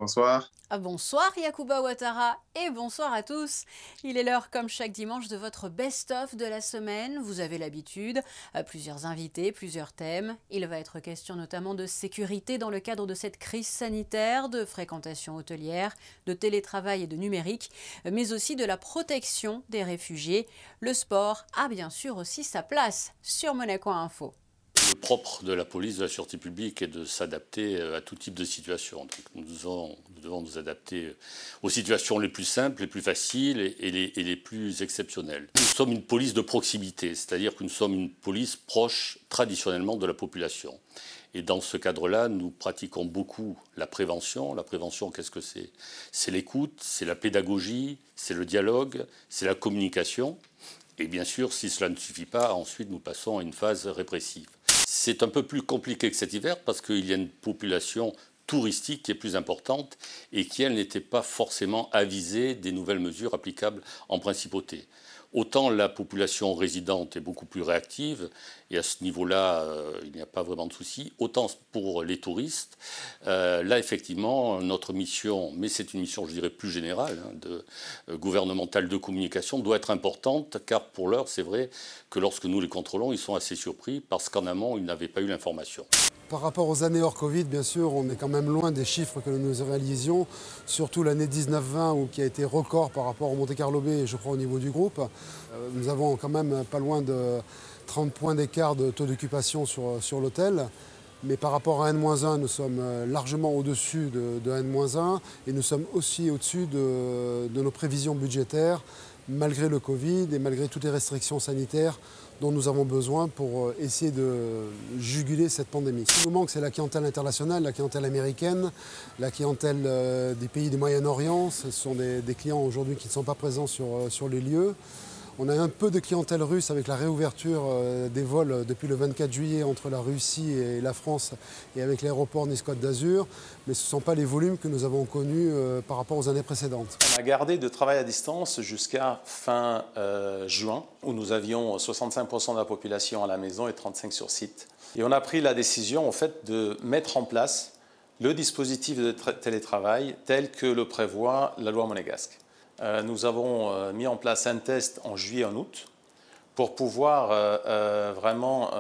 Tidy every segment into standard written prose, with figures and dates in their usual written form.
Bonsoir. Bonsoir Yacouba Ouattara et bonsoir à tous. Il est l'heure comme chaque dimanche de votre best-of de la semaine. Vous avez l'habitude, plusieurs invités, plusieurs thèmes. Il va être question notamment de sécurité dans le cadre de cette crise sanitaire, de fréquentation hôtelière, de télétravail et de numérique, mais aussi de la protection des réfugiés. Le sport a bien sûr aussi sa place sur Monaco Info. Le propre de la police, de la sûreté publique est de s'adapter à tout type de situation. Donc nous devons nous adapter aux situations les plus simples, les plus faciles et les plus exceptionnelles. Nous sommes une police de proximité, c'est-à-dire que nous sommes une police proche traditionnellement de la population. Et dans ce cadre-là, nous pratiquons beaucoup la prévention. La prévention, qu'est-ce que c'est? C'est l'écoute, c'est la pédagogie, c'est le dialogue, c'est la communication. Et bien sûr, si cela ne suffit pas, ensuite nous passons à une phase répressive. C'est un peu plus compliqué que cet hiver parce qu'il y a une population touristique qui est plus importante et qui, elle, n'était pas forcément avisée des nouvelles mesures applicables en principauté. Autant la population résidente est beaucoup plus réactive, et à ce niveau-là, il n'y a pas vraiment de souci. Autant pour les touristes, là, effectivement, notre mission, mais c'est une mission, je dirais, plus générale, gouvernementale de communication, doit être importante, car pour l'heure, c'est vrai que lorsque nous les contrôlons, ils sont assez surpris, parce qu'en amont, ils n'avaient pas eu l'information. Par rapport aux années hors Covid, bien sûr, on est quand même loin des chiffres que nous réalisions, surtout l'année 19-20 qui a été record par rapport au Monte-Carlo Bay, je crois, au niveau du groupe. Nous avons quand même pas loin de 30 points d'écart de taux d'occupation sur l'hôtel. Mais par rapport à N-1, nous sommes largement au-dessus de N-1 et nous sommes aussi au-dessus de nos prévisions budgétaires, malgré le Covid et malgré toutes les restrictions sanitaires dont nous avons besoin pour essayer de juguler cette pandémie. Ce qui nous manque, c'est la clientèle internationale, la clientèle américaine, la clientèle des pays du Moyen-Orient. Ce sont des clients aujourd'hui qui ne sont pas présents sur les lieux. On a un peu de clientèle russe avec la réouverture des vols depuis le 24 juillet entre la Russie et la France et avec l'aéroport Nice-Côte d'Azur, mais ce ne sont pas les volumes que nous avons connus par rapport aux années précédentes. On a gardé de travail à distance jusqu'à fin juin, où nous avions 65% de la population à la maison et 35% sur site. Et on a pris la décision en fait, de mettre en place le dispositif de télétravail tel que le prévoit la loi monégasque. Nous avons mis en place un test en juillet et en août pour pouvoir vraiment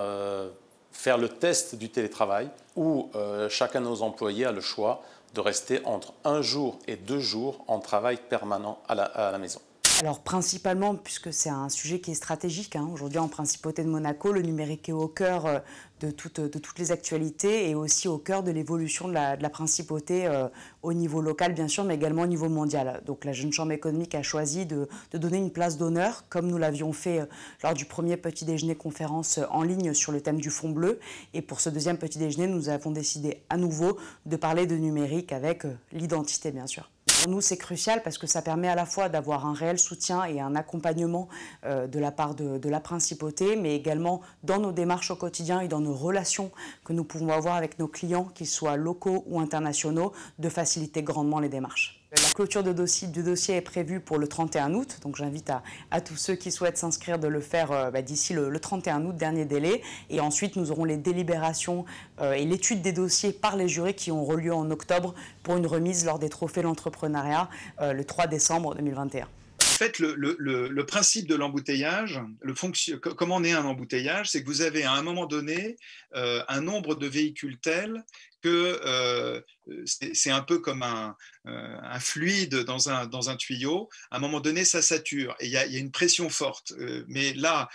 faire le test du télétravail où chacun de nos employés a le choix de rester entre 1 jour et 2 jours en travail permanent à la maison. Alors principalement, puisque c'est un sujet qui est stratégique, aujourd'hui en Principauté de Monaco, le numérique est au cœur de toutes les actualités et aussi au cœur de l'évolution de la Principauté au niveau local bien sûr, mais également au niveau mondial. Donc la Jeune Chambre économique a choisi de donner une place d'honneur, comme nous l'avions fait lors du premier petit déjeuner conférence en ligne sur le thème du Fonds bleu. Et pour ce deuxième petit déjeuner, nous avons décidé à nouveau de parler de numérique avec l'identité bien sûr. Pour nous, c'est crucial parce que ça permet à la fois d'avoir un réel soutien et un accompagnement de la part de la Principauté, mais également dans nos démarches au quotidien et dans nos relations que nous pouvons avoir avec nos clients, qu'ils soient locaux ou internationaux, de faciliter grandement les démarches. La clôture du dossier est prévue pour le 31 août, donc j'invite à tous ceux qui souhaitent s'inscrire de le faire d'ici le 31 août, dernier délai. Et ensuite, nous aurons les délibérations et l'étude des dossiers par les jurés qui auront lieu en octobre pour une remise lors des trophées de l'entrepreneuriat le 3 décembre 2021. En fait, le principe de l'embouteillage, comment on est un embouteillage, c'est que vous avez à un moment donné un nombre de véhicules tel que c'est un peu comme un fluide dans un tuyau. À un moment donné, ça sature et il y a une pression forte. Mais là,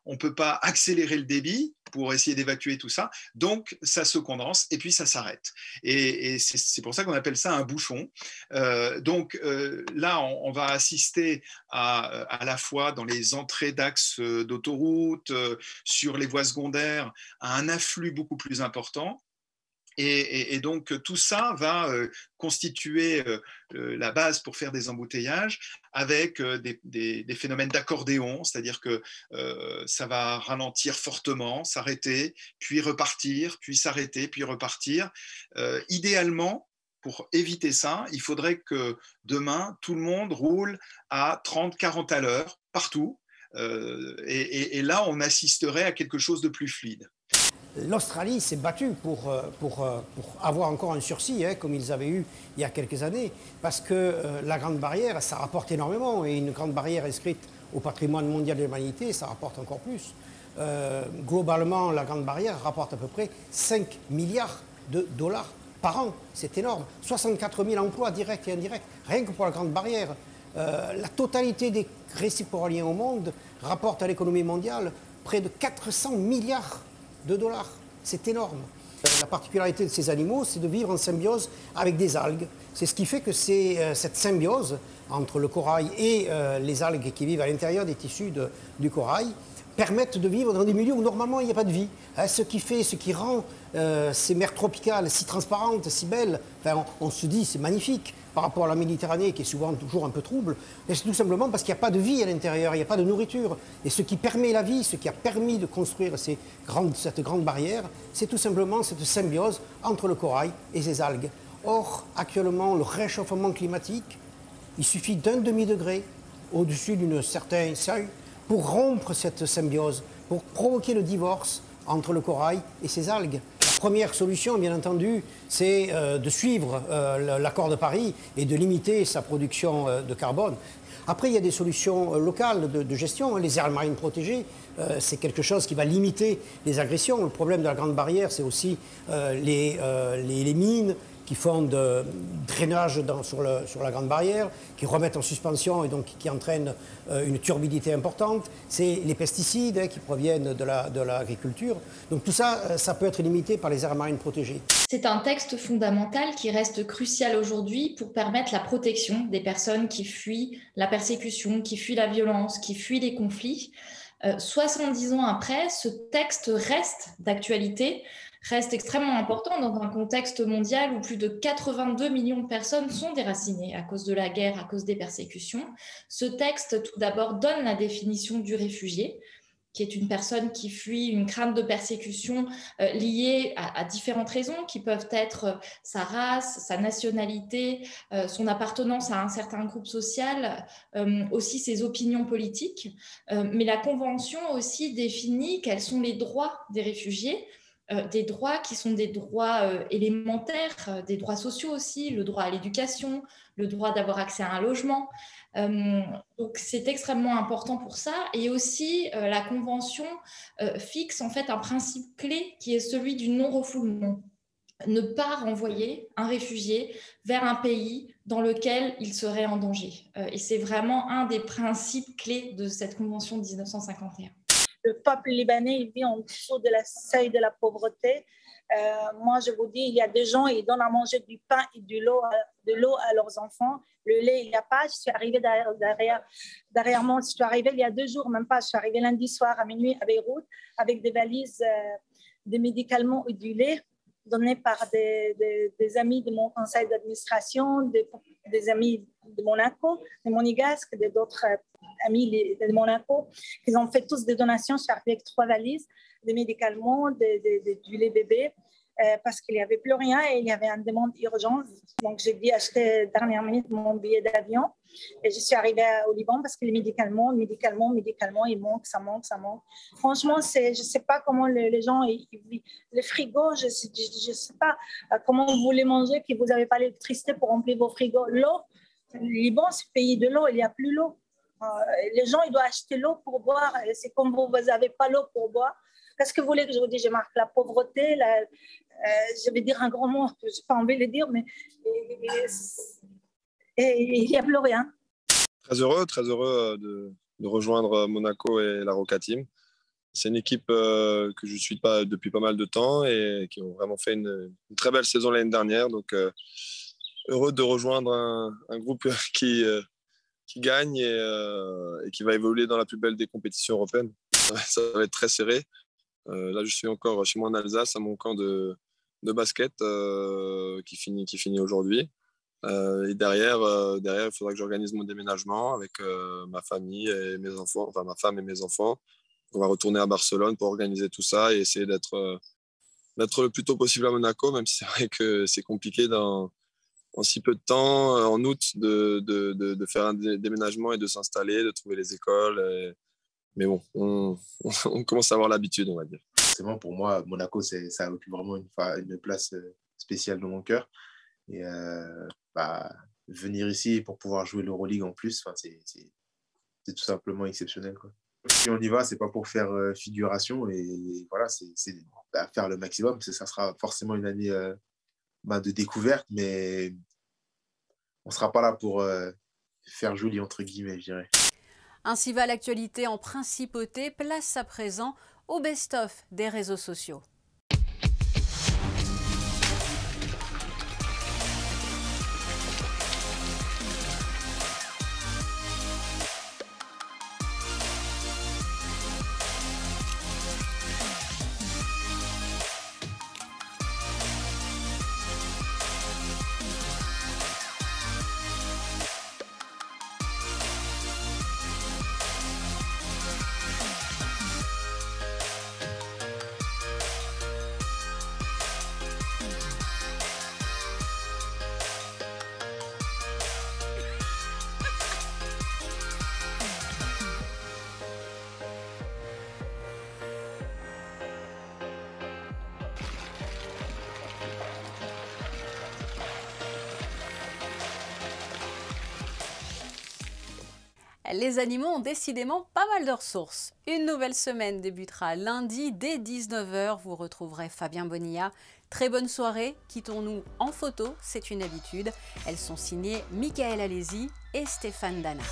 on ne peut pas accélérer le débit pour essayer d'évacuer tout ça. Donc, ça se condense et puis ça s'arrête. Et c'est pour ça qu'on appelle ça un bouchon. Donc, là, on va assister à la fois dans les entrées d'axes d'autoroute, sur les voies secondaires, à un afflux beaucoup plus important. Et donc, tout ça va constituer la base pour faire des embouteillages avec des phénomènes d'accordéon, c'est-à-dire que ça va ralentir fortement, s'arrêter, puis repartir, puis s'arrêter, puis repartir. Idéalement, pour éviter ça, il faudrait que demain, tout le monde roule à 30-40 à l'heure, partout. Et là, on assisterait à quelque chose de plus fluide. L'Australie s'est battue pour avoir encore un sursis, comme ils avaient eu il y a quelques années, parce que la Grande Barrière, ça rapporte énormément, et une Grande Barrière inscrite au patrimoine mondial de l'humanité, ça rapporte encore plus. Globalement, la Grande Barrière rapporte à peu près 5 milliards de dollars par an. C'est énorme. 64 000 emplois directs et indirects, rien que pour la Grande Barrière. La totalité des récifs coralliens au monde rapporte à l'économie mondiale près de 400 milliards de dollars. C'est énorme. La particularité de ces animaux, c'est de vivre en symbiose avec des algues. C'est ce qui fait que cette symbiose entre le corail et les algues qui vivent à l'intérieur des tissus du corail permettent de vivre dans des milieux où normalement il n'y a pas de vie. Ce qui rend ces mers tropicales si transparentes, si belles, enfin, on se dit c'est magnifique par rapport à la Méditerranée qui est souvent toujours un peu trouble, c'est tout simplement parce qu'il n'y a pas de vie à l'intérieur, il n'y a pas de nourriture. Et ce qui permet la vie, ce qui a permis de construire cette grande barrière, c'est tout simplement cette symbiose entre le corail et ces algues. Or, actuellement, le réchauffement climatique, il suffit d'1 demi-degré au-dessus d'un certain seuil pour rompre cette symbiose, pour provoquer le divorce entre le corail et ses algues. La première solution, bien entendu, c'est de suivre l'accord de Paris et de limiter sa production de carbone. Après, il y a des solutions locales de gestion. Les aires marines protégées, c'est quelque chose qui va limiter les agressions. Le problème de la Grande Barrière, c'est aussi les mines qui font de drainage sur la Grande Barrière, qui remettent en suspension et donc qui entraînent une turbidité importante. C'est les pesticides qui proviennent de l'agriculture. Donc tout ça, ça peut être limité par les aires marines protégées. C'est un texte fondamental qui reste crucial aujourd'hui pour permettre la protection des personnes qui fuient la persécution, qui fuient la violence, qui fuient les conflits. 70 ans après, ce texte reste d'actualité, reste extrêmement important dans un contexte mondial où plus de 82 millions de personnes sont déracinées à cause de la guerre, à cause des persécutions. Ce texte, tout d'abord, donne la définition du réfugié, qui est une personne qui fuit une crainte de persécution liée à différentes raisons, qui peuvent être sa race, sa nationalité, son appartenance à un certain groupe social, aussi ses opinions politiques. Mais la Convention aussi définit quels sont les droits des réfugiés, des droits qui sont des droits élémentaires, des droits sociaux aussi, le droit à l'éducation, le droit d'avoir accès à un logement. Donc c'est extrêmement important pour ça. Et aussi, la Convention fixe en fait un principe clé qui est celui du non-refoulement. Ne pas renvoyer un réfugié vers un pays dans lequel il serait en danger. Et c'est vraiment un des principes clés de cette Convention de 1951. Le peuple libanais vit en dessous de la seuil de la pauvreté. Moi, je vous dis, il y a des gens, ils donnent à manger du pain et de l'eau à leurs enfants. Le lait, il n'y a pas. Je suis arrivée derrière moi. Je suis arrivée il y a 2 jours, même pas. Je suis arrivée lundi soir à minuit à Beyrouth avec des valises, des médicaments et du lait donnés par des amis de mon conseil d'administration, des amis de Monaco, de Monégasque, d'autres amis de Monaco. Ils ont fait tous des donations. Je suis arrivée avec 3 valises, des médicaments, du lait bébé, parce qu'il n'y avait plus rien et il y avait une demande urgente. Donc, j'ai dû acheter dernière minute mon billet d'avion et je suis arrivée au Liban parce que les médicaments, ils manquent, ça manque. Franchement, je ne sais pas comment les gens, le frigo, je ne sais pas comment vous voulez manger, que vous n'avez pas l'électricité pour remplir vos frigos. L'eau, le Liban, c'est le pays de l'eau, il n'y a plus l'eau. Les gens, ils doivent acheter l'eau pour boire. C'est comme vous n'avez pas l'eau pour boire. Qu'est-ce que vous voulez que je vous dise? Je marque la pauvreté, je vais dire un grand mot, je n'ai pas envie de le dire, mais il n'y a plus rien. Très heureux de rejoindre Monaco et la Roca Team. C'est une équipe que je suis depuis pas mal de temps et qui ont vraiment fait une très belle saison l'année dernière. Donc, heureux de rejoindre un groupe qui gagne et qui va évoluer dans la plus belle des compétitions européennes. Ça va être très serré. Là, je suis encore chez moi en Alsace, à mon camp de basket qui finit aujourd'hui. Et derrière, il faudra que j'organise mon déménagement avec ma famille et mes enfants, enfin ma femme et mes enfants. On va retourner à Barcelone pour organiser tout ça et essayer d'être le plus tôt possible à Monaco, même si c'est vrai que c'est compliqué en si peu de temps, en août, de faire un déménagement et de s'installer, de trouver les écoles. Mais bon, on commence à avoir l'habitude, on va dire. forcément, pour moi, Monaco, ça occupe vraiment une place spéciale dans mon cœur. Et venir ici pour pouvoir jouer l'Euroleague en plus, c'est tout simplement exceptionnel, quoi. Si on y va, c'est pas pour faire figuration, et voilà, c'est faire le maximum, parce que ça sera forcément une année de découverte, mais on sera pas là pour faire joli, entre guillemets, je dirais. Ainsi va l'actualité en principauté, place à présent au best-of des réseaux sociaux. Les animaux ont décidément pas mal de ressources. Une nouvelle semaine débutera lundi dès 19 h. Vous retrouverez Fabien Bonilla. Très bonne soirée. Quittons-nous en photo, c'est une habitude. Elles sont signées Michael Alési et Stéphane Dana.